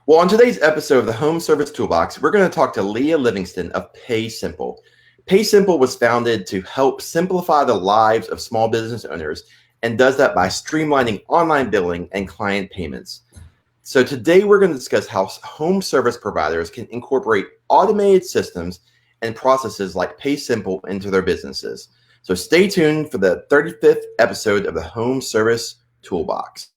Well, on today's episode of the Home Service Toolbox, we're going to talk to Leah Livingston of PaySimple. PaySimple was founded to help simplify the lives of small business owners and does that by streamlining online billing and client payments. So today we're going to discuss how home service providers can incorporate automated systems and processes like PaySimple into their businesses. So stay tuned for the 35th episode of the Home Service Toolbox.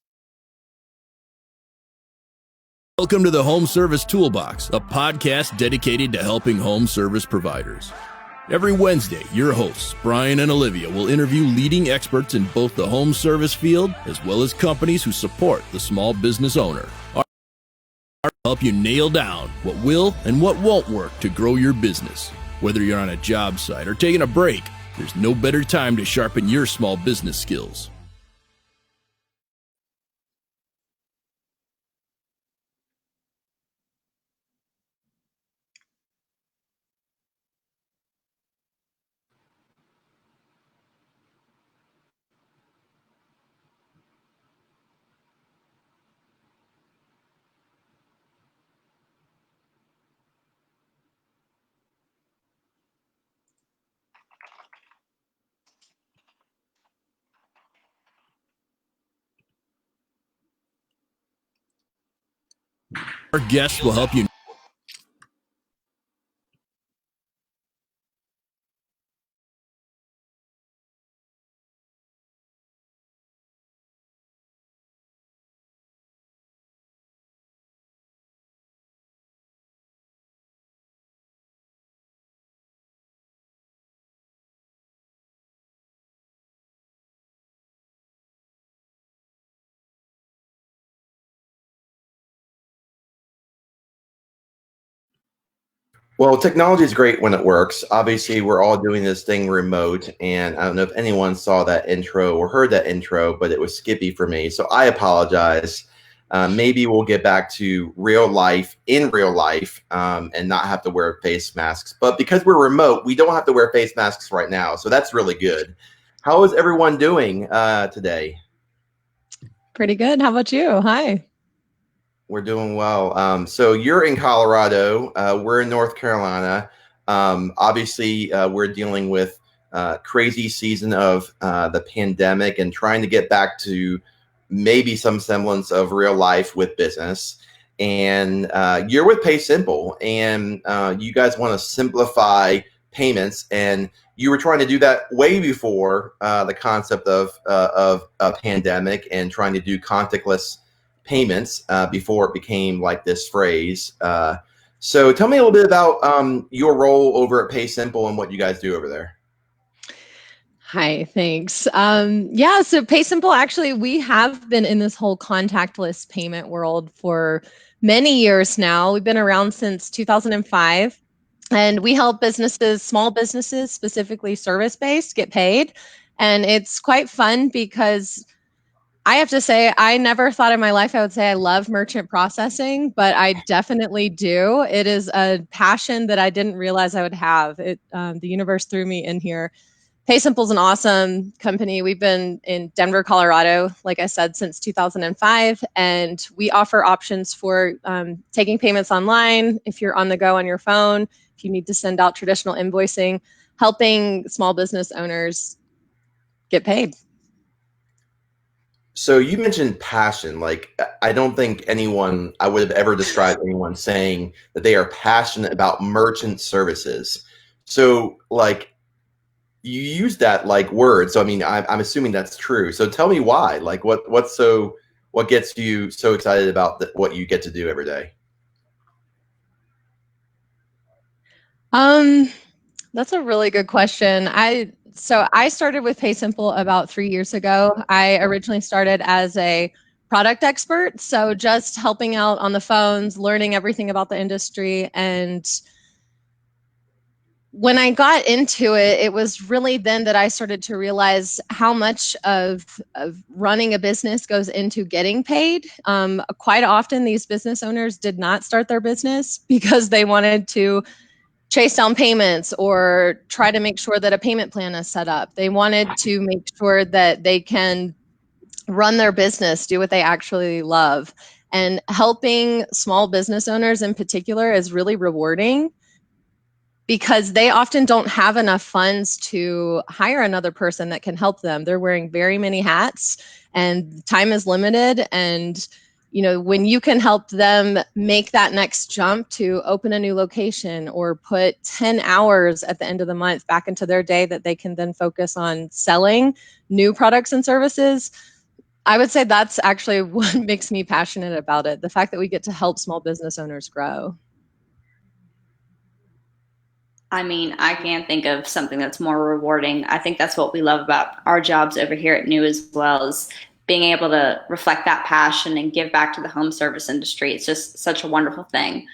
Welcome to the Home Service Toolbox, a podcast dedicated to helping home service providers. Every Wednesday, your hosts, Brian and Olivia, will interview leading experts in both the home service field as well as companies who support the small business owner. Our will help you nail down what will and what won't work to grow your business. Whether you're on a job site or taking a break, there's no better time to sharpen your small business skills. Our guests will help you Well, technology is great when it works. Obviously, we're all doing this thing remote, and I don't know if anyone saw that intro or heard that intro, but it was skippy for me. So I apologize. Maybe we'll get back to real life in real life and not have to wear face masks. But because we're remote, we don't have to wear face masks right now. So that's really good. How is everyone doing today? Pretty good. How about you? Hi. We're doing well. So you're in Colorado. We're in North Carolina. Obviously, we're dealing with crazy season of the pandemic and trying to get back to maybe some semblance of real life with business. And you're with PaySimple, and you guys want to simplify payments. And you were trying to do that way before the concept of a pandemic and trying to do contactless payments before it became like this phrase. So tell me a little bit about your role over at PaySimple and what you guys do over there. Hi, thanks. So PaySimple, actually, we have been in this whole contactless payment world for many years now. We've been around since 2005, and we help businesses, small businesses, specifically service-based, get paid. And it's quite fun because I have to say, I never thought in my life I would say I love merchant processing, but I definitely do. It is a passion that I didn't realize I would have. The universe threw me in here. PaySimple is an awesome company. We've been in Denver, Colorado, like I said, since 2005, and we offer options for taking payments online, if you're on the go on your phone, if you need to send out traditional invoicing, helping small business owners get paid. So you mentioned passion. Like, I don't think I would have ever described anyone saying that they are passionate about merchant services. So like you use that like word. So I mean, I'm assuming that's true. So tell me why. Like what gets you so excited about what you get to do every day? That's a really good question. So I started with PaySimple about 3 years ago. I originally started as a product expert, so just helping out on the phones, learning everything about the industry. And when I got into it, it was really then that I started to realize how much of running a business goes into getting paid. Quite often, these business owners did not start their business because they wanted to chase down payments or try to make sure that a payment plan is set up. They wanted to make sure that they can run their business, do what they actually love. And helping small business owners in particular is really rewarding because they often don't have enough funds to hire another person that can help them. They're wearing very many hats and time is limited. And, when you can help them make that next jump to open a new location or put 10 hours at the end of the month back into their day that they can then focus on selling new products and services, I would say that's actually what makes me passionate about it. The fact that we get to help small business owners grow. I mean, I can't think of something that's more rewarding. I think that's what we love about our jobs over here at New as well, is being able to reflect that passion and give back to the home service industry. It's just such a wonderful thing.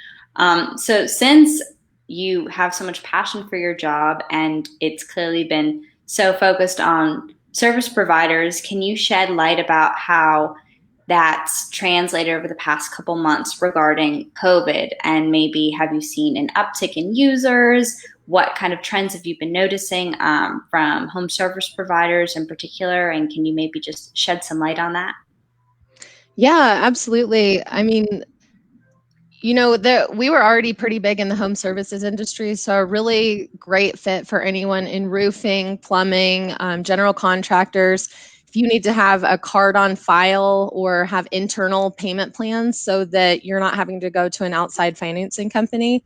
So since you have so much passion for your job and it's clearly been so focused on service providers, can you shed light about how that's translated over the past couple months regarding COVID? And maybe have you seen an uptick in users? What kind of trends have you been noticing from home service providers in particular? And can you maybe just shed some light on that? Yeah, absolutely. I mean, we were already pretty big in the home services industry, so a really great fit for anyone in roofing, plumbing, general contractors. If you need to have a card on file or have internal payment plans so that you're not having to go to an outside financing company.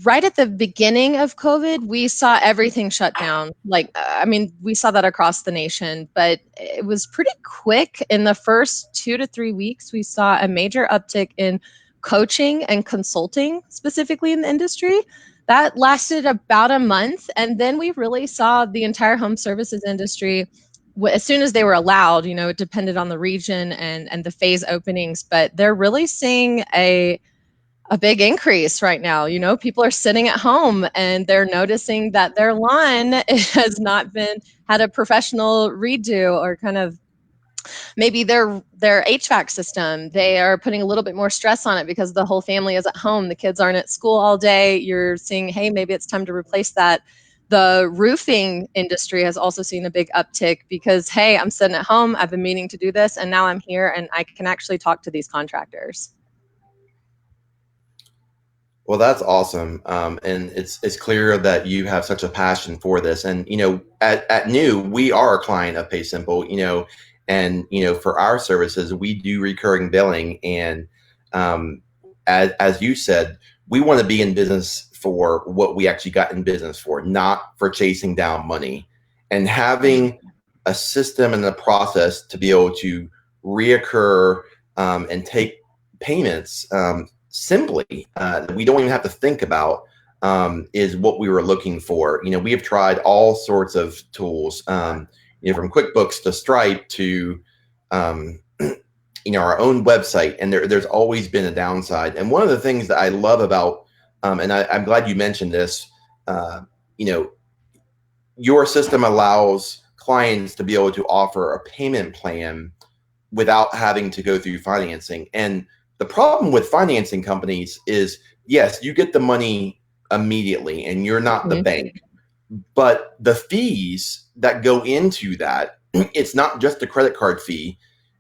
Right at the beginning of COVID, we saw everything shut down. We saw that across the nation, but it was pretty quick. In the first 2 to 3 weeks, we saw a major uptick in coaching and consulting, specifically in the industry. That lasted about a month. And then we really saw the entire home services industry, as soon as they were allowed, it depended on the region and the phase openings, but they're really seeing a big increase right now. People are sitting at home and they're noticing that their lawn has not had a professional redo, or kind of maybe their HVAC system. They are putting a little bit more stress on it because the whole family is at home. The kids aren't at school all day. You're seeing, hey, maybe it's time to replace that. The roofing industry has also seen a big uptick because, hey, I'm sitting at home. I've been meaning to do this, and now I'm here and I can actually talk to these contractors. Well, that's awesome, and it's clear that you have such a passion for this. And at New, we are a client of PaySimple. And for our services, we do recurring billing. And as you said, we want to be in business for what we actually got in business for, not for chasing down money. And having a system and a process to be able to reoccur and take payments simply, we don't even have to think about, is what we were looking for. We have tried all sorts of tools, from QuickBooks to Stripe to, our own website, and there's always been a downside. And one of the things that I love about, and I'm glad you mentioned this, your system allows clients to be able to offer a payment plan without having to go through financing. And the problem with financing companies is, yes, you get the money immediately and you're not the bank, but the fees that go into that, it's not just a credit card fee.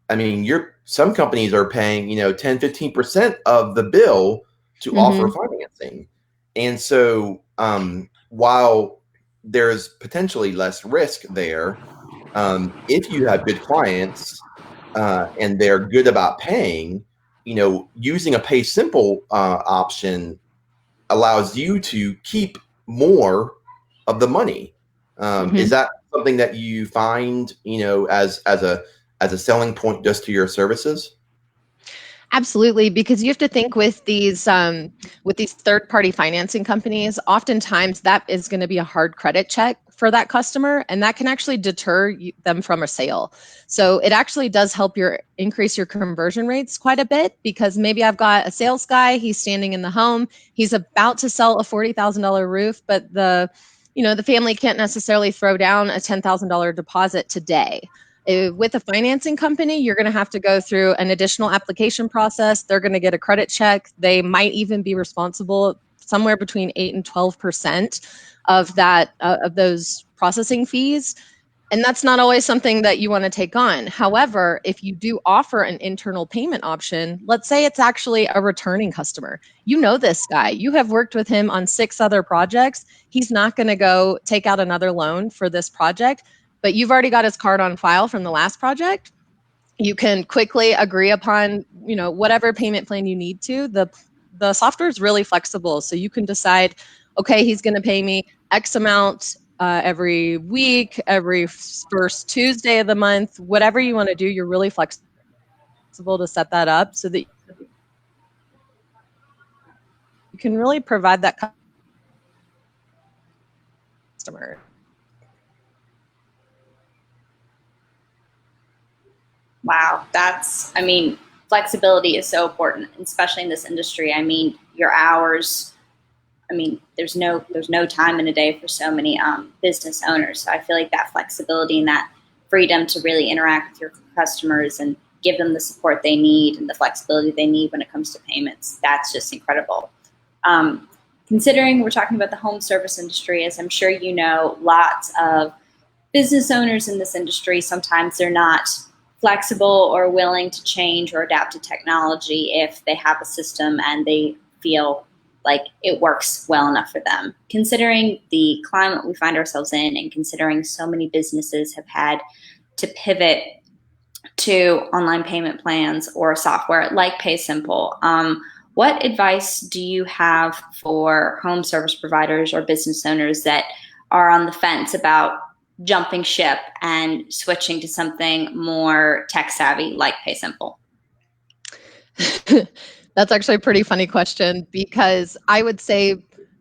I mean, some companies are paying, 10, 15% of the bill to offer financing. And so while there's potentially less risk there, if you have good clients and they're good about paying, using a PaySimple option allows you to keep more of the money. Is that something that you find, as a selling point just to your services? Absolutely, because you have to think with these third-party financing companies, oftentimes that is going to be a hard credit check for that customer, and that can actually deter them from a sale. So it actually does help increase your conversion rates quite a bit, because maybe I've got a sales guy, he's standing in the home, he's about to sell a $40,000 roof, but the family can't necessarily throw down a $10,000 deposit today. With a financing company, you're going to have to go through an additional application process. They're going to get a credit check. They might even be responsible somewhere between 8 and 12% of that of those processing fees. And that's not always something that you want to take on. However, if you do offer an internal payment option, let's say it's actually a returning customer. You know this guy. You have worked with him on 6 other projects. He's not going to go take out another loan for this project, but you've already got his card on file from the last project. You can quickly agree upon, whatever payment plan you need to. The software is really flexible, so you can decide, okay, he's going to pay me X amount every week, every first Tuesday of the month, whatever you want to do. You're really flexible to set that up so that you can really provide that customer. Wow, flexibility is so important, especially in this industry. Your hours. There's no time in a day for so many business owners. So I feel like that flexibility and that freedom to really interact with your customers and give them the support they need and the flexibility they need when it comes to payments, that's just incredible. Considering we're talking about the home service industry, as I'm sure you know, lots of business owners in this industry, sometimes they're not flexible or willing to change or adapt to technology if they have a system and they feel like it works well enough for them. Considering the climate we find ourselves in and considering so many businesses have had to pivot to online payment plans or software like PaySimple, what advice do you have for home service providers or business owners that are on the fence about jumping ship and switching to something more tech savvy like PaySimple? That's actually a pretty funny question, because I would say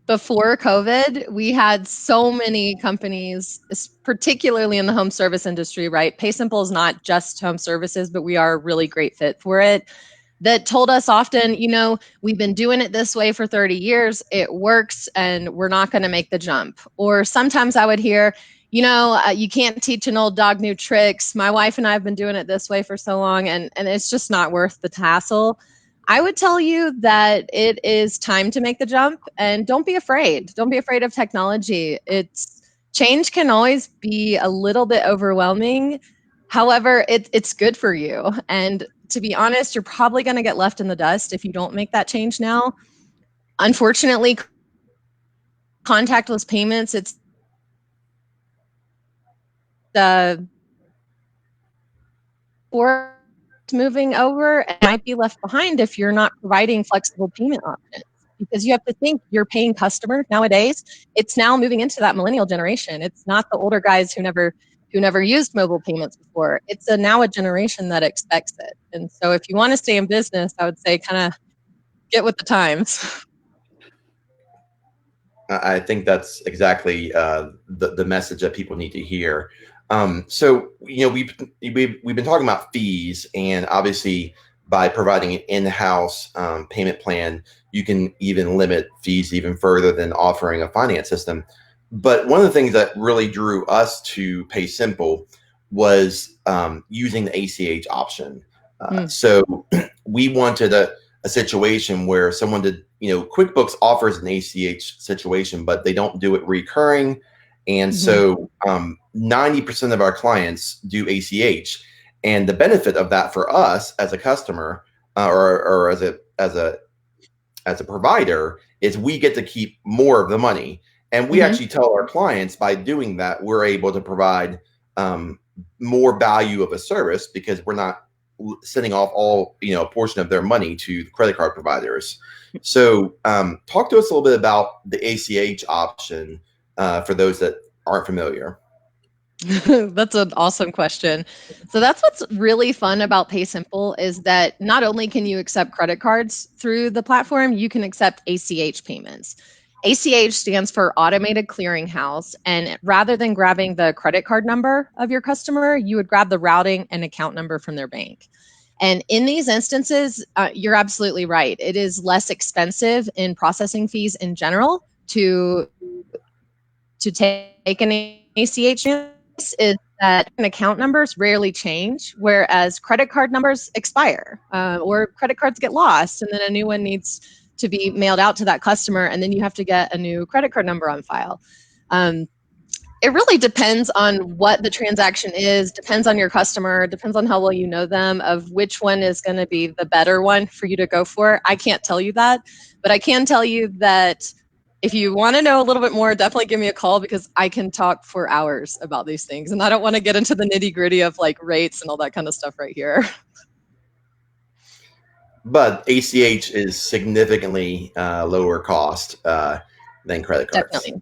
before COVID, we had so many companies, particularly in the home service industry, right? PaySimple is not just home services, but we are a really great fit for it, that told us often, we've been doing it this way for 30 years, it works, and we're not going to make the jump. Or sometimes I would hear, you can't teach an old dog new tricks. My wife and I have been doing it this way for so long, and it's just not worth the hassle. I would tell you that it is time to make the jump, and don't be afraid. Don't be afraid of technology. Change can always be a little bit overwhelming. However, it's good for you. And to be honest, you're probably going to get left in the dust if you don't make that change now. Unfortunately, contactless payments, it's or moving over and might be left behind if you're not providing flexible payment options, because you have to think your paying customer nowadays, it's now moving into that millennial generation. It's not the older guys who never used mobile payments before. It's now a generation that expects it. And so if you want to stay in business, I would say kind of get with the times. I think that's exactly the message that people need to hear. So we've been talking about fees, and obviously by providing an in-house payment plan, you can even limit fees even further than offering a finance system. But one of the things that really drew us to PaySimple was using the ACH option. So we wanted a situation where someone did, QuickBooks offers an ACH situation, but they don't do it recurring. And so 90% of our clients do ACH. And the benefit of that for us as a customer or as a provider is we get to keep more of the money. And we actually tell our clients, by doing that, we're able to provide more value of a service, because we're not sending off all, a portion of their money to the credit card providers. So talk to us a little bit about the ACH option for those that aren't familiar. That's an awesome question. So that's what's really fun about PaySimple, is that not only can you accept credit cards through the platform, you can accept ACH payments. ACH stands for Automated Clearinghouse, and rather than grabbing the credit card number of your customer, you would grab the routing and account number from their bank. And in these instances, you're absolutely right. It is less expensive in processing fees in general to take an ACH. Is that account numbers rarely change, whereas credit card numbers expire or credit cards get lost, and then a new one needs to be mailed out to that customer, and then you have to get a new credit card number on file. It really depends on what the transaction is, depends on your customer, depends on how well you know them, of which one is going to be the better one for you to go for. I can't tell you that, but I can tell you that if you want to know a little bit more, definitely give me a call, because I can talk for hours about these things. And I don't want to get into the nitty gritty of like rates and all that kind of stuff right here. But ACH is significantly lower cost than credit cards. Definitely.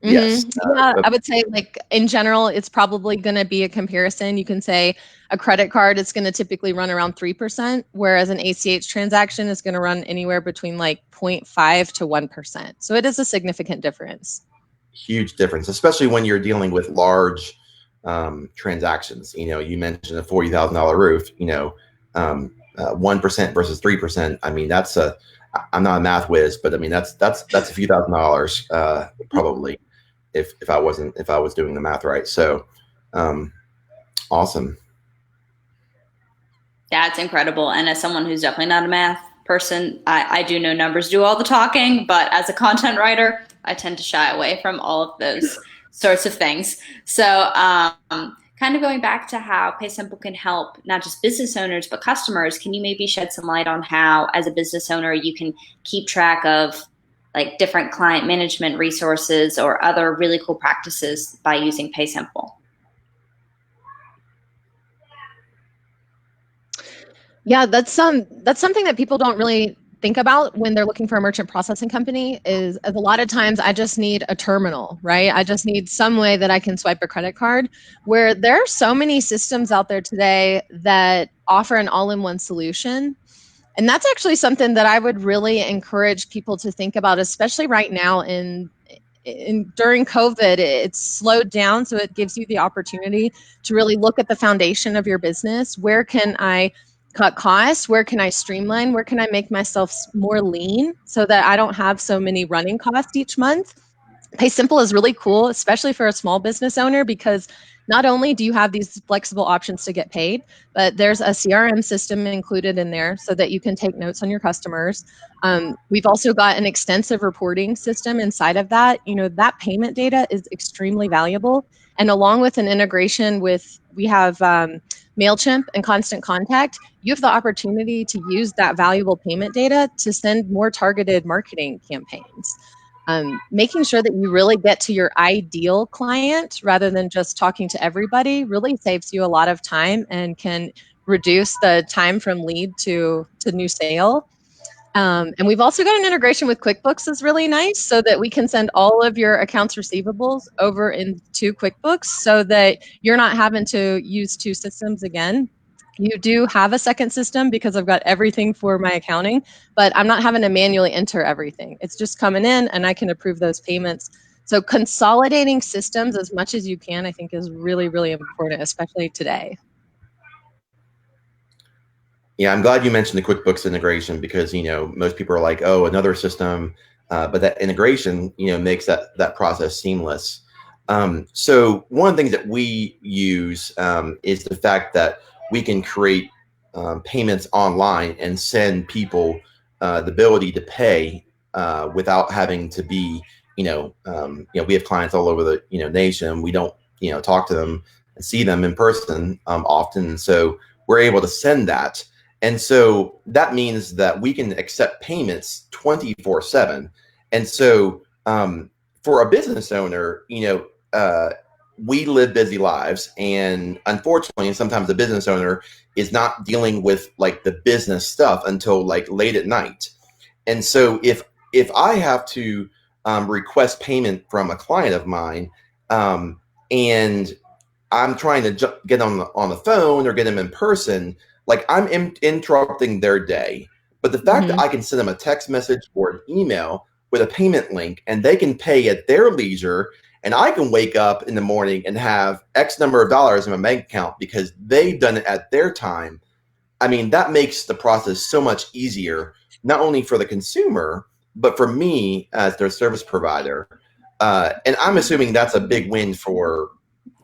Yes. Yeah, I would say like in general, it's probably going to be a comparison. You can say a credit card is going to typically run around 3%, whereas an ACH transaction is going to run anywhere between like 0.5 to 1%. So it is a significant difference. Huge difference, especially when you're dealing with large transactions. You know, you mentioned a $40,000 roof, 1% versus 3%. I mean, I'm not a math whiz, but I mean, that's a few $1,000s probably if I was doing the math right. So awesome. Yeah, it's incredible. And as someone who's definitely not a math person, I do know numbers do all the talking, but as a content writer, I tend to shy away from all of those sorts of things. So kind of going back to how PaySimple can help not just business owners, but customers, can you maybe shed some light on how, as a business owner, you can keep track of like different client management resources or other really cool practices by using PaySimple? Yeah, that's something that people don't really think about when they're looking for a merchant processing company. Is a lot of times I just need a terminal, right? I just need some way that I can swipe a credit card, where there are so many systems out there today that offer an all-in-one solution. And that's actually something that I would really encourage people to think about, especially right now during COVID. It's slowed down, so it gives you the opportunity to really look at the foundation of your business. Where can I cut costs? Where can I streamline? Where can I make myself more lean so that I don't have so many running costs each month? PaySimple is really cool, especially for a small business owner, because not only do you have these flexible options to get paid, but there's a CRM system included in there so that you can take notes on your customers. We've also got an extensive reporting system inside of that. That payment data is extremely valuable. And along with an integration we have MailChimp and Constant Contact, you have the opportunity to use that valuable payment data to send more targeted marketing campaigns. Making sure that you really get to your ideal client rather than just talking to everybody really saves you a lot of time and can reduce the time from lead to new sale. And we've also got an integration with QuickBooks is really nice, so that we can send all of your accounts receivables over into QuickBooks so that you're not having to use two systems again. You do have a second system because I've got everything for my accounting, but I'm not having to manually enter everything. It's just coming in and I can approve those payments. So consolidating systems as much as you can, I think, is really, really important, especially today. Yeah, I'm glad you mentioned the QuickBooks integration, because most people are like, oh, another system, but that integration makes that process seamless. So one of the things that we use is the fact that we can create payments online and send people the ability to pay without having to be, we have clients all over the nation. We don't talk to them and see them in person often, so we're able to send that. And so that means that we can accept payments 24/7. And so for a business owner, we live busy lives, and unfortunately, sometimes the business owner is not dealing with like the business stuff until like late at night. And so if I have to request payment from a client of mine, and I'm trying to get on the phone or get them in person, like I'm interrupting their day. But the fact that I can send them a text message or an email with a payment link, and they can pay at their leisure, and I can wake up in the morning and have X number of dollars in my bank account because they've done it at their time. I mean, that makes the process so much easier, not only for the consumer, but for me as their service provider. And I'm assuming that's a big win for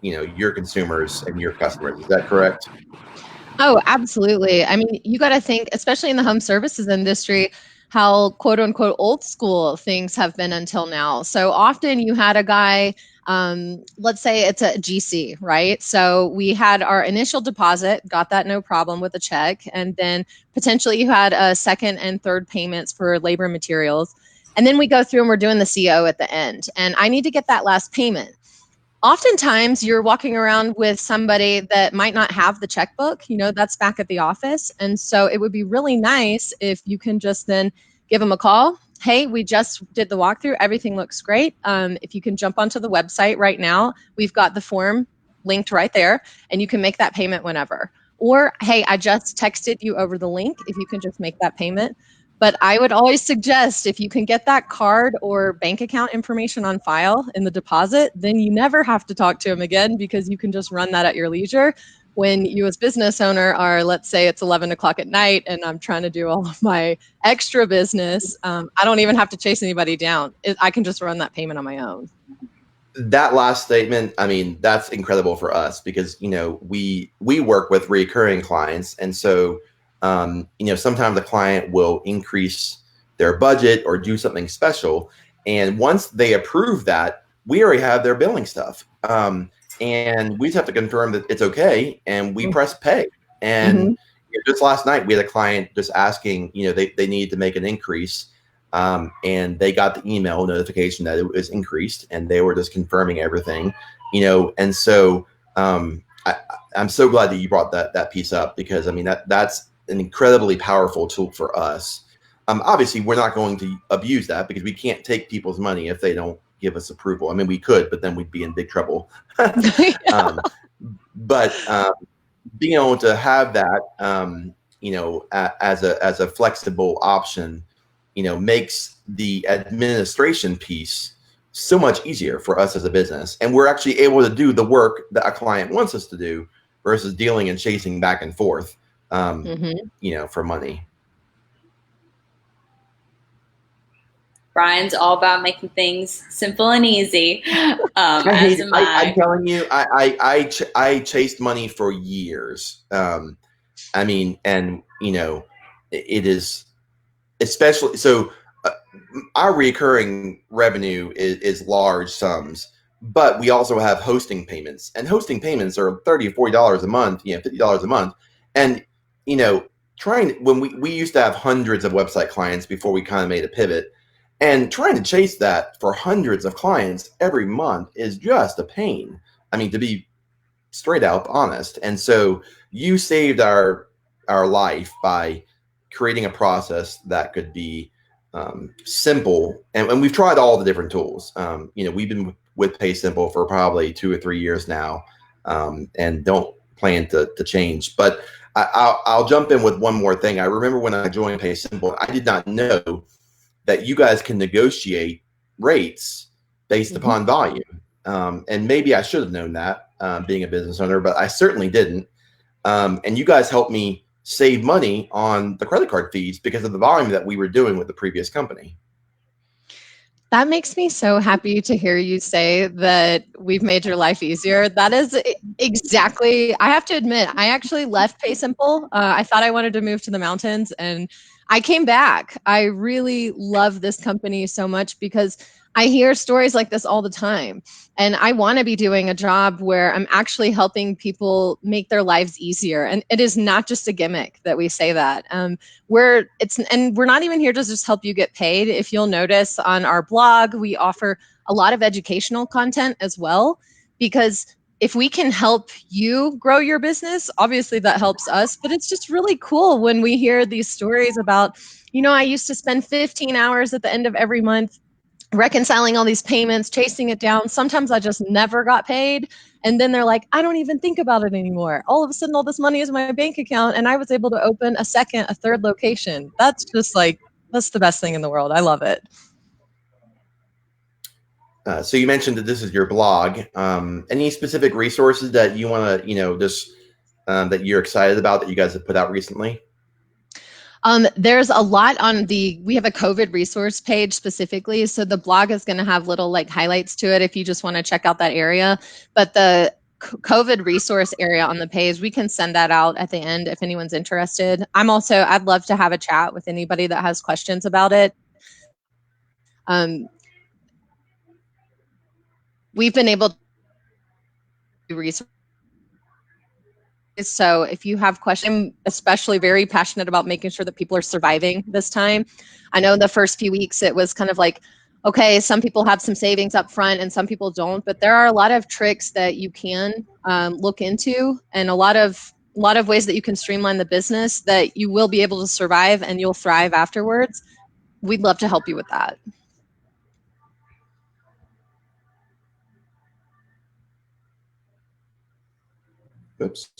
your consumers and your customers. Is that correct? Oh, absolutely. I mean, you got to think, especially in the home services industry, how quote unquote old school things have been until now. So often you had a guy, let's say it's a GC, right? So we had our initial deposit, got that no problem with a check. And then potentially you had a second and third payments for labor and materials. And then we go through and we're doing the CO at the end. And I need to get that last payment. Oftentimes you're walking around with somebody that might not have the checkbook, that's back at the office. And so it would be really nice if you can just then give them a call. Hey, we just did the walkthrough. Everything looks great. If you can jump onto the website right now, we've got the form linked right there and you can make that payment whenever. Or, hey, I just texted you over the link. If you can just make that payment. But I would always suggest if you can get that card or bank account information on file in the deposit, then you never have to talk to them again because you can just run that at your leisure. When you as business owner are, let's say it's 11 o'clock at night and I'm trying to do all of my extra business, I don't even have to chase anybody down. I can just run that payment on my own. That last statement, I mean, that's incredible for us because, we work with recurring clients. And so, sometimes the client will increase their budget or do something special. And once they approve that, we already have their billing stuff. And we just have to confirm that it's okay. And we press pay. And just last night, we had a client just asking, they needed to make an increase. And they got the email notification that it was increased and they were just confirming everything, and so I'm so glad that you brought that piece up because, I mean, that's an incredibly powerful tool for us. Obviously, we're not going to abuse that because we can't take people's money if they don't give us approval. I mean, we could, but then we'd be in big trouble. But being able to have that, as a flexible option, makes the administration piece so much easier for us as a business. And we're actually able to do the work that a client wants us to do versus dealing and chasing back and forth, for money. Brian's all about making things simple and easy. I'm telling you, I chased money for years. I mean, and it is especially so. Our recurring revenue is large sums, but we also have hosting payments, and hosting payments are $30 or $40 a month, $50 a month, and when we used to have hundreds of website clients before we kind of made a pivot. And trying to chase that for hundreds of clients every month is just a pain. I mean, to be straight up honest. And so you saved our life by creating a process that could be simple. And we've tried all the different tools. We've been with PaySimple for probably 2 or 3 years now, and don't plan to change. But I'll jump in with one more thing. I remember when I joined PaySimple, I did not know that you guys can negotiate rates based upon volume. And maybe I should have known that being a business owner, but I certainly didn't. And you guys helped me save money on the credit card fees because of the volume that we were doing with the previous company. That makes me so happy to hear you say that we've made your life easier. That is exactly, I have to admit, I actually left PaySimple. I thought I wanted to move to the mountains and I came back. I really love this company so much because I hear stories like this all the time. And I want to be doing a job where I'm actually helping people make their lives easier. And it is not just a gimmick that we say that. We're not even here to just help you get paid. If you'll notice on our blog, we offer a lot of educational content as well, because if we can help you grow your business, obviously that helps us, but it's just really cool when we hear these stories about, I used to spend 15 hours at the end of every month reconciling all these payments, chasing it down. Sometimes I just never got paid. And then they're like, I don't even think about it anymore. All of a sudden, all this money is in my bank account and I was able to open a second, a third location. That's just that's the best thing in the world. I love it. So you mentioned that this is your blog. Any specific resources that you want to, that you're excited about that you guys have put out recently? There's a lot we have a COVID resource page specifically. So the blog is going to have little highlights to it if you just want to check out that area. But the COVID resource area on the page. We can send that out at the end if anyone's interested. I'd love to have a chat with anybody that has questions about it. We've been able to research. So if you have questions, I'm especially very passionate about making sure that people are surviving this time. I know the first few weeks it was kind of like, okay, some people have some savings up front and some people don't, but there are a lot of tricks that you can look into, and a lot of ways that you can streamline the business that you will be able to survive and you'll thrive afterwards. We'd love to help you with that. Oops.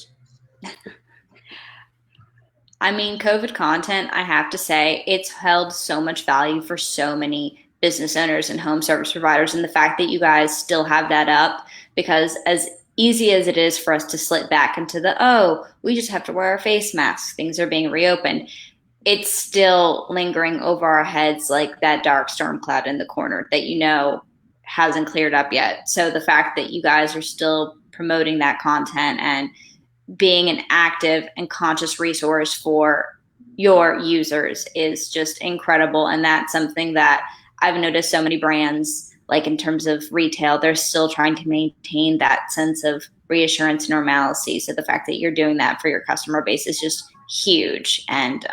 I mean, COVID content, I have to say, it's held so much value for so many business owners and home service providers. And the fact that you guys still have that up, because as easy as it is for us to slip back into oh, we just have to wear our face masks, things are being reopened, it's still lingering over our heads like that dark storm cloud in the corner that hasn't cleared up yet. So the fact that you guys are still promoting that content and being an active and conscious resource for your users is just incredible. And that's something that I've noticed so many brands, like in terms of retail, they're still trying to maintain that sense of reassurance and normalcy. So the fact that you're doing that for your customer base is just huge. And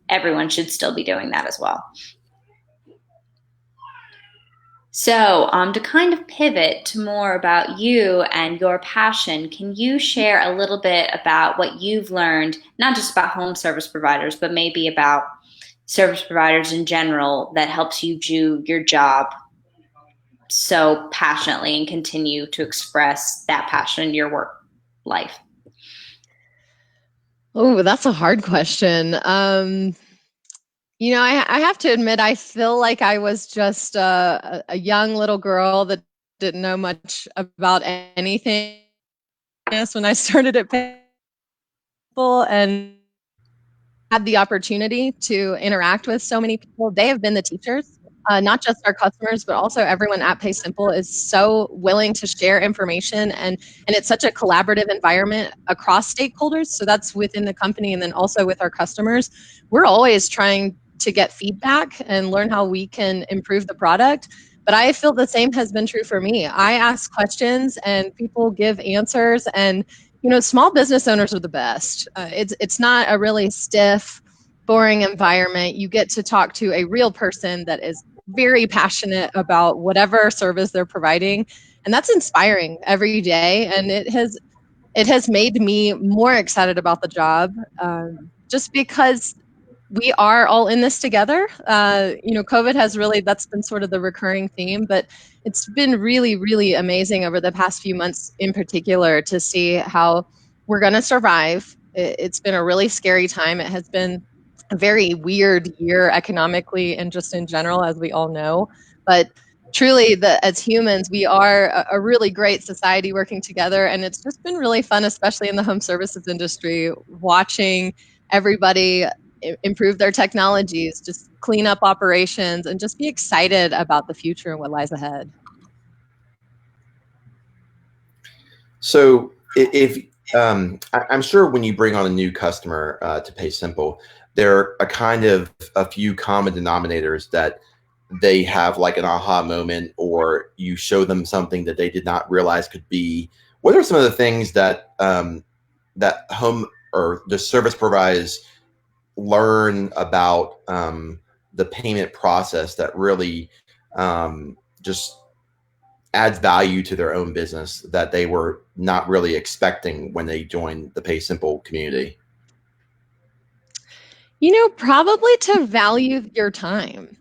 everyone should still be doing that as well. So to kind of pivot to more about you and your passion, can you share a little bit about what you've learned, not just about home service providers, but maybe about service providers in general, that helps you do your job so passionately and continue to express that passion in your work life? Oh, that's a hard question. I have to admit, I feel like I was just a young little girl that didn't know much about anything when I started at PaySimple and had the opportunity to interact with so many people. They have been the teachers, not just our customers, but also everyone at PaySimple is so willing to share information, and it's such a collaborative environment across stakeholders. So that's within the company and then also with our customers. We're always trying to get feedback and learn how we can improve the product. But I feel the same has been true for me. I ask questions and people give answers, and small business owners are the best. It's not a really stiff, boring environment. You get to talk to a real person that is very passionate about whatever service they're providing, and that's inspiring every day. And it has made me more excited about the job, just because we are all in this together. COVID has really, that's been sort of the recurring theme, but it's been really, really amazing over the past few months in particular to see how we're going to survive. It's been a really scary time. It has been a very weird year economically and just in general, as we all know. But truly, as humans, we are a really great society working together. And it's just been really fun, especially in the home services industry, watching everybody improve their technologies, just clean up operations, and just be excited about the future and what lies ahead. So if I'm sure when you bring on a new customer to PaySimple, there are a few common denominators that they have, like an aha moment, or you show them something that they did not realize could be. What are some of the things that that home or the service providers learn about the payment process that really just adds value to their own business that they were not really expecting when they joined the PaySimple community? Probably to value your time.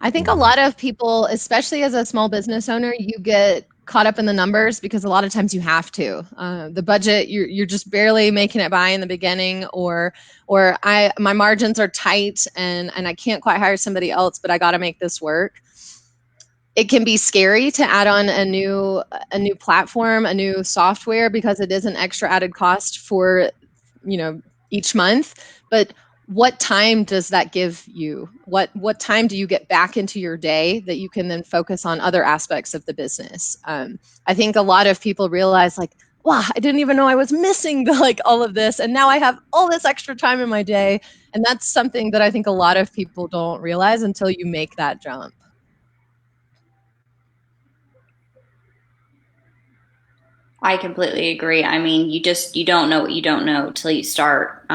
I think a lot of people, especially as a small business owner, you get caught up in the numbers because a lot of times you have to. The budget, you're just barely making it by in the beginning, or my margins are tight and I can't quite hire somebody else, but I got to make this work. It can be scary to add on a new platform, a new software, because it is an extra added cost for each month. But what time does that give you? What time do you get back into your day that you can then focus on other aspects of the business? I think a lot of people realize, like, wow, I didn't even know I was missing all of this. And now I have all this extra time in my day. And that's something that I think a lot of people don't realize until you make that jump. I completely agree. I mean, you don't know what you don't know till you start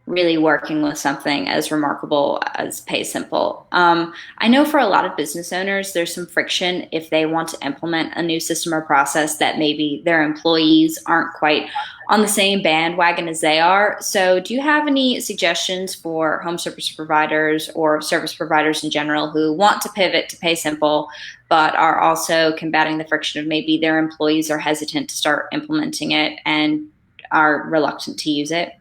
really working with something as remarkable as PaySimple. I know for a lot of business owners, there's some friction if they want to implement a new system or process that maybe their employees aren't quite on the same bandwagon as they are. So, do you have any suggestions for home service providers or service providers in general who want to pivot to PaySimple, but are also combating the friction of maybe their employees are hesitant to start implementing it and are reluctant to use it?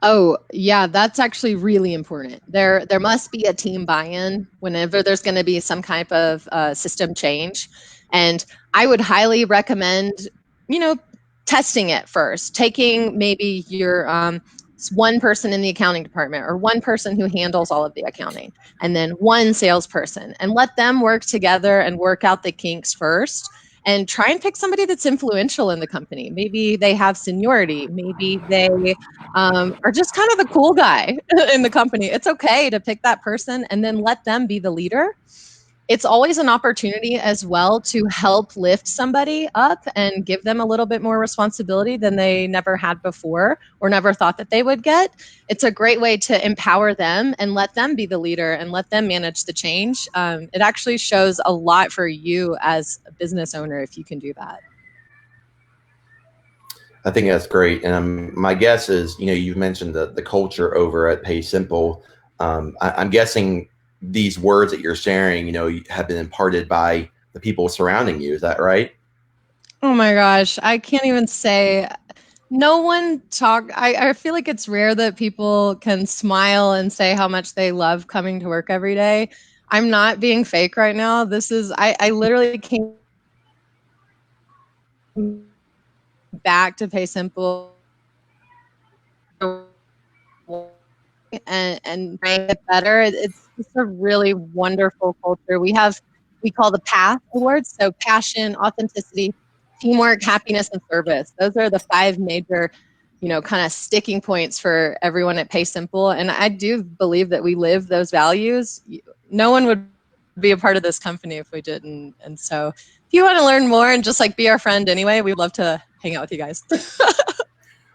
Oh, yeah, that's actually really important. There must be a team buy-in whenever there's going to be some kind of system change. And I would highly recommend, you know, testing it first, taking maybe your one person in the accounting department or one person who handles all of the accounting, and then one salesperson, and let them work together and work out the kinks first. And try and pick somebody that's influential in the company. Maybe they have seniority. Maybe they are just kind of the cool guy in the company. It's okay to pick that person and then let them be the leader. It's always an opportunity as well to help lift somebody up and give them a little bit more responsibility than they never had before or never thought that they would get. It's a great way to empower them and let them be the leader and let them manage the change. It actually shows a lot for you as a business owner if you can do that. I think that's great. And my guess is, you've mentioned the culture over at PaySimple. I'm guessing these words that you're sharing, have been imparted by the people surrounding you. Is that right? Oh my gosh, I can't even say. No one talk. I feel like it's rare that people can smile and say how much they love coming to work every day. I'm not being fake right now. I literally came back to PaySimple and make it better. It's just a really wonderful culture. We call the PATH awards, so passion, authenticity, teamwork, happiness, and service. Those are the 5 major, kind of sticking points for everyone at PaySimple. And I do believe that we live those values. No one would be a part of this company if we didn't. And so if you want to learn more and just be our friend anyway, we'd love to hang out with you guys.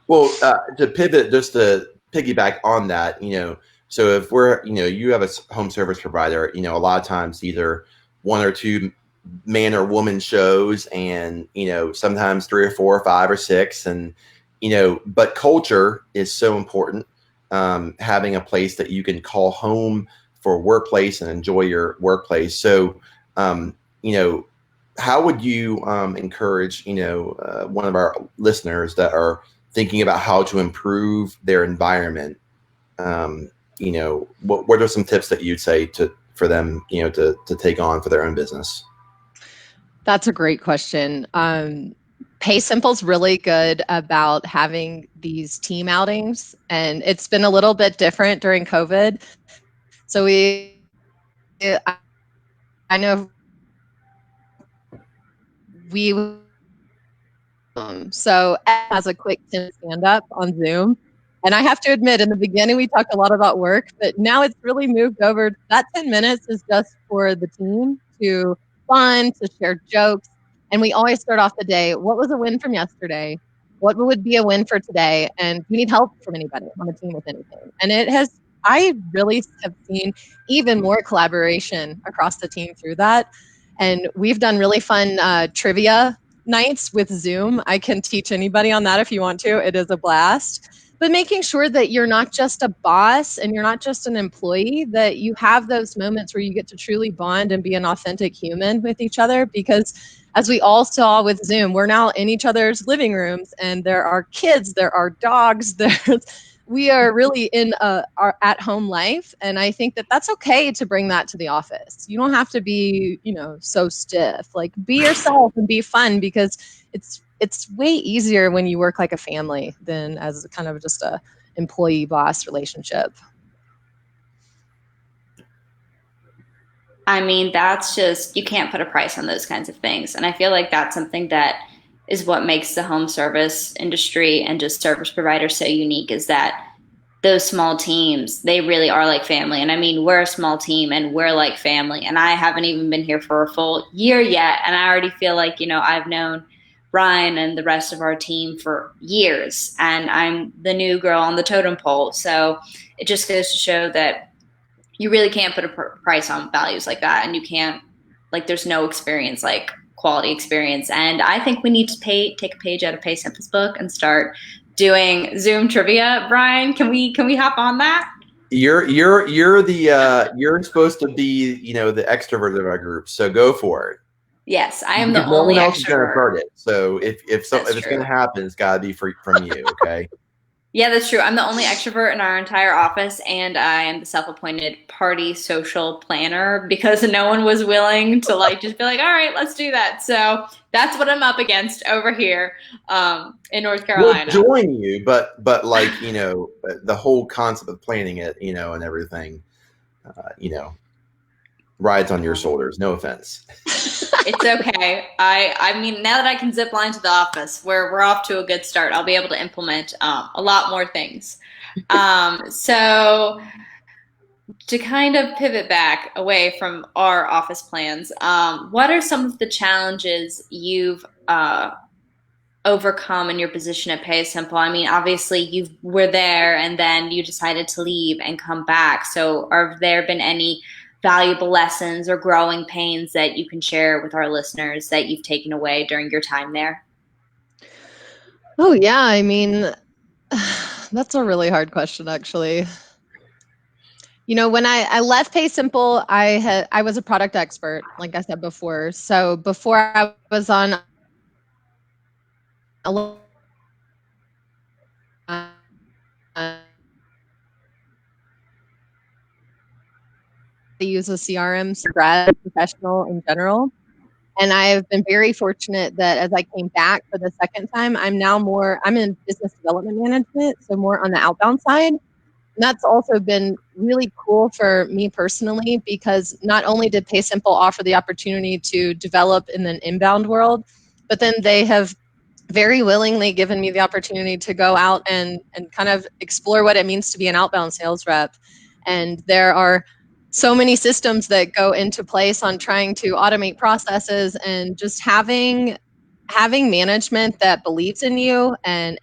Well, to pivot, just to piggyback on that, so if you have a home service provider, a lot of times either 1 or 2 man or woman shows, and sometimes 3 or 4 or 5 or 6, and but culture is so important. Having a place that you can call home for workplace and enjoy your workplace. So, how would you encourage one of our listeners that are thinking about how to improve their environment? What are some tips that you'd say for them to take on for their own business? That's a great question. PaySimple's really good about having these team outings, and it's been a little bit different during COVID. So I know we, so as a quick stand up on Zoom. And I have to admit, in the beginning, we talked a lot about work, but now it's really moved over. That 10 minutes is just for the team to fun, to share jokes. And we always start off the day, what was a win from yesterday? What would be a win for today? And do you need help from anybody on the team with anything? And I really have seen even more collaboration across the team through that. And we've done really fun trivia nights with Zoom. I can teach anybody on that if you want to. It is a blast. But making sure that you're not just a boss and you're not just an employee, that you have those moments where you get to truly bond and be an authentic human with each other. Because as we all saw with Zoom, we're now in each other's living rooms, and there are kids, there are dogs, we are really in our at-home life. And I think that that's okay to bring that to the office. You don't have to be, so stiff. Be yourself and be fun, because it's way easier when you work like a family than as a kind of just a employee-boss relationship. I mean, that's just, you can't put a price on those kinds of things. And I feel like that's something that is what makes the home service industry and just service providers so unique, is that those small teams, they really are like family. And I mean, we're a small team and we're like family. And I haven't even been here for a full year yet. And I already feel like, I've known Ryan and the rest of our team for years. And I'm the new girl on the totem pole. So it just goes to show that you really can't put a price on values like that. And you can't, like, there's no experience like quality experience. And I think we need to take a page out of PaySimple's book and start doing Zoom trivia. Brian, can we hop on that? You're supposed to be, the extrovert of our group. So go for it. Yes, I am the only extrovert. No one else is going to hurt it. So if it's going to happen, it's got to be from you. Okay. Yeah, that's true. I'm the only extrovert in our entire office, and I am the self-appointed party social planner because no one was willing to just be like, all right, let's do that. So that's what I'm up against over here in North Carolina. We'll join you, but the whole concept of planning it, and everything, rides on your shoulders. No offense. It's okay. I mean, now that I can zip line to the office, we're off to a good start. I'll be able to implement a lot more things. So to kind of pivot back away from our office plans, what are some of the challenges you've overcome in your position at PaySimple? I mean, obviously you were there and then you decided to leave and come back. So have there been any valuable lessons or growing pains that you can share with our listeners that you've taken away during your time there? Oh, yeah. I mean, that's a really hard question, actually. When I left PaySimple, I was a product expert, like I said before. So before I was on to use a CRM, so grad professional in general. And I have been very fortunate that as I came back for the second time, I'm in business development management, so more on the outbound side. And that's also been really cool for me personally, because not only did PaySimple offer the opportunity to develop in an inbound world, but then they have very willingly given me the opportunity to go out and kind of explore what it means to be an outbound sales rep. And there are so many systems that go into place on trying to automate processes, and just having management that believes in you and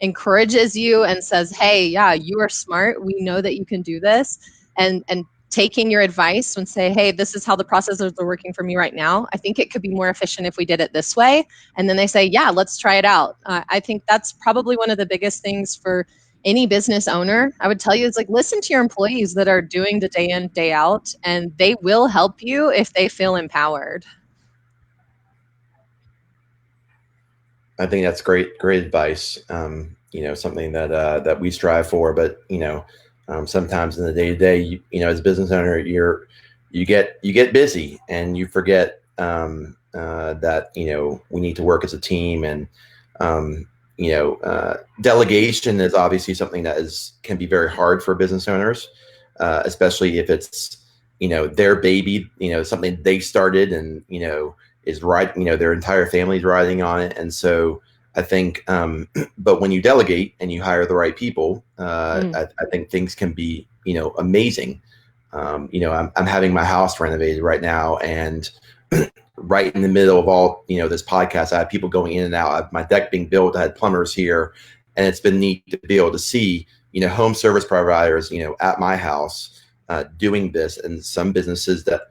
encourages you and says, hey, yeah, you are smart. We know that you can do this. And taking your advice and say, hey, this is how the processes are working for me right now. I think it could be more efficient if we did it this way. And then they say, yeah, let's try it out. I think that's probably one of the biggest things for any business owner. I would tell you is listen to your employees that are doing the day in, day out, and they will help you if they feel empowered. I think that's great advice. Something that we strive for, but sometimes in the day to day, as a business owner, you get busy and you forget that we need to work as a team, and delegation is obviously something that can be very hard for business owners, especially if it's their baby, something they started and is right, their entire family's riding on it. And so I think, but when you delegate and you hire the right people, I think things can be, amazing. I'm having my house renovated right now, and right in the middle of all, this podcast, I had people going in and out. I had my deck being built. I had plumbers here, and it's been neat to be able to see, home service providers, at my house doing this, and some businesses that,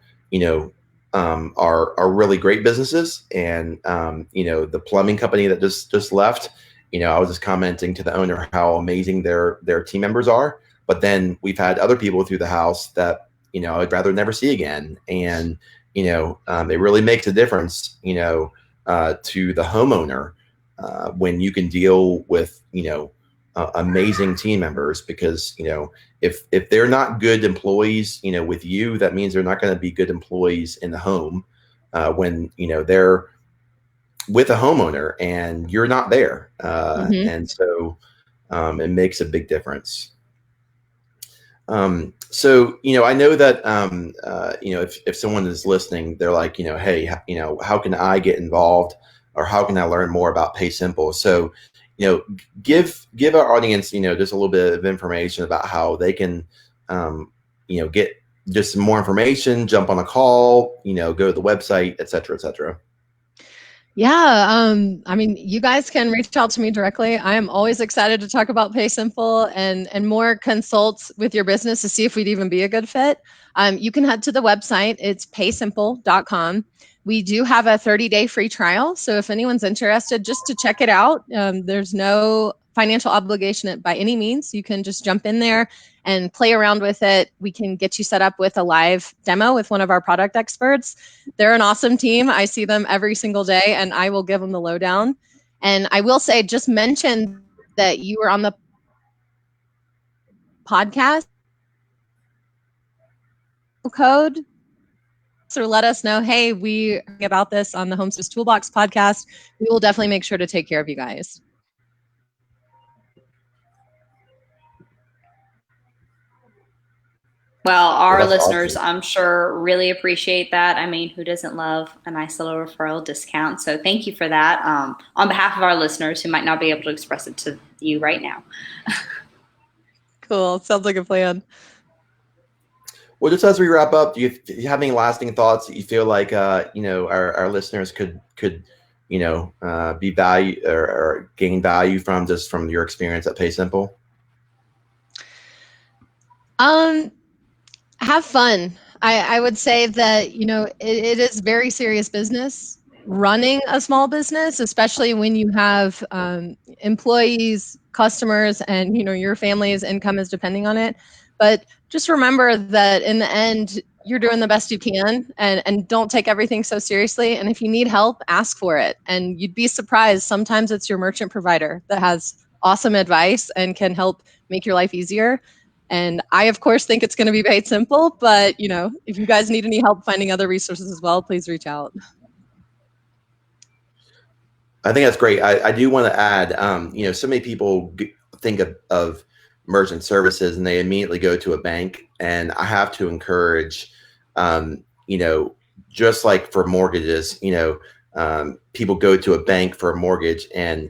are really great businesses. And, the plumbing company that just left, I was just commenting to the owner how amazing their team members are. But then we've had other people through the house that, I'd rather never see again. And, it really makes a difference, to the homeowner when you can deal with, amazing team members, because, if they're not good employees, with you, that means they're not going to be good employees in the home when, they're with a homeowner and you're not there. And so it makes a big difference. So, I know that, if someone is listening, they're like, hey, how can I get involved or how can I learn more about PaySimple? So, give our audience, just a little bit of information about how they can, get just some more information, jump on a call, go to the website, et cetera, et cetera. Yeah, I mean, you guys can reach out to me directly. I am always excited to talk about PaySimple and more consults with your business to see if we'd even be a good fit. You can head to the website. It's paysimple.com. We do have a 30-day free trial. So if anyone's interested, just to check it out, there's no financial obligation by any means. You can just jump in there and play around with it. We can get you set up with a live demo with one of our product experts. They're an awesome team. I see them every single day, and I will give them the lowdown. And I will say, just mention that you were on the podcast code. So let us know, hey, we about this on the Home Service Toolbox podcast. We will definitely make sure to take care of you guys. Well, our Well, that's listeners, awesome. I'm sure, really appreciate that. I mean, who doesn't love a nice little referral discount? So thank you for that. On behalf of our listeners who might not be able to express it to you right now. Cool. Sounds like a plan. Well, just as we wrap up, do you have any lasting thoughts that you feel like our listeners could be value or gain value from just from your experience at PaySimple? Have fun. I would say that, it is very serious business running a small business, especially when you have employees, customers, and, your family's income is depending on it. But just remember that in the end, you're doing the best you can, and don't take everything so seriously. And if you need help, ask for it. And you'd be surprised. Sometimes it's your merchant provider that has awesome advice and can help make your life easier. And I, of course, think it's going to be PaySimple, but if you guys need any help finding other resources as well, please reach out. I think that's great. I do want to add, so many people think of merchant services and they immediately go to a bank. And I have to encourage, just like for mortgages, people go to a bank for a mortgage. And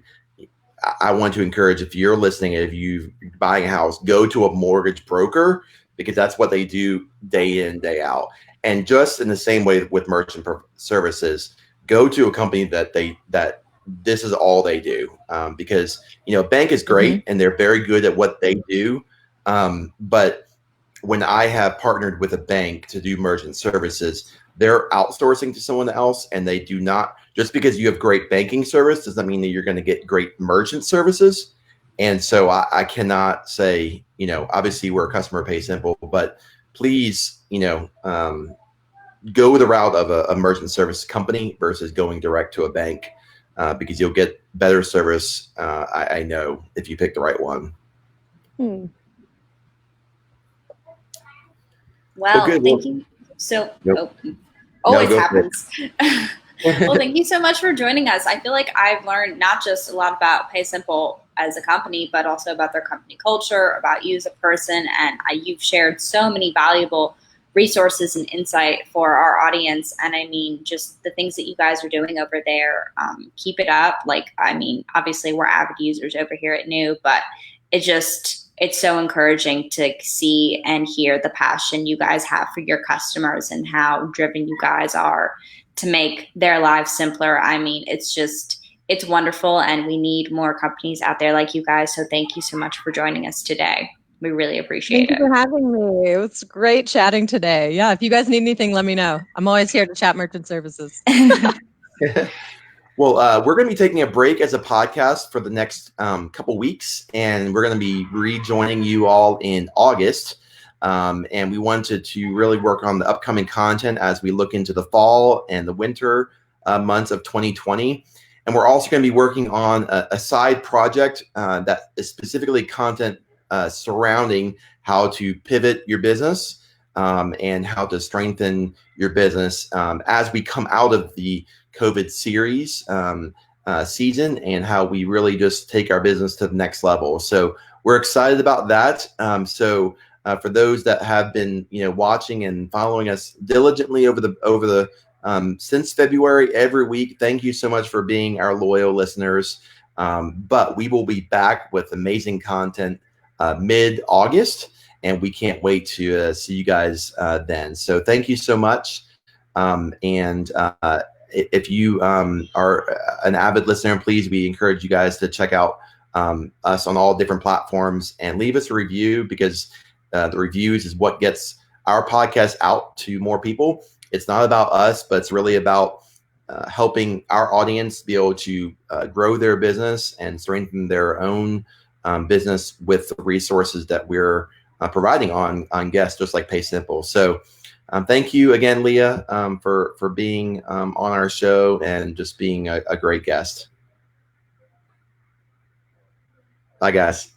I want to encourage, if you're listening, if you're buying a house, go to a mortgage broker, because that's what they do day in, day out. And just in the same way with merchant services, go to a company that this is all they do, because a bank is great and they're very good at what they do. But when I have partnered with a bank to do merchant services, they're outsourcing to someone else, and they do not. Just because you have great banking service doesn't mean that you're going to get great merchant services. And so I cannot say, obviously we're a customer of PaySimple, but please, go the route of a merchant service company versus going direct to a bank, because you'll get better service. I know, if you pick the right one. Well, thank you. So, always happens. Well, thank you so much for joining us. I feel like I've learned not just a lot about PaySimple as a company, but also about their company culture, about you as a person. And you've shared so many valuable resources and insight for our audience. And I mean, just the things that you guys are doing over there, keep it up. Obviously we're avid users over here at New, but it's so encouraging to see and hear the passion you guys have for your customers and how driven you guys are to make their lives simpler. I mean, it's wonderful, and we need more companies out there like you guys. So thank you so much for joining us today. We really appreciate it. Thank you for having me. It was great chatting today. Yeah, if you guys need anything, let me know. I'm always here to chat merchant services. Well, we're going to be taking a break as a podcast for the next couple weeks, and we're going to be rejoining you all in August. And we wanted to really work on the upcoming content as we look into the fall and the winter months of 2020. And we're also going to be working on a side project that is specifically content surrounding how to pivot your business and how to strengthen your business as we come out of the COVID series season, and how we really just take our business to the next level. So we're excited about that. For those that have been, watching and following us diligently over the since February every week. Thank you so much for being our loyal listeners. But we will be back with amazing content mid-August, and we can't wait to see you guys then. So thank you so much. If you are an avid listener, please, we encourage you guys to check out us on all different platforms and leave us a review, because the reviews is what gets our podcast out to more people. It's not about us, but it's really about helping our audience be able to grow their business and strengthen their own business with the resources that we're providing on guests, just like PaySimple. So thank you again, Leah, for being on our show and just being a great guest. Bye, guys.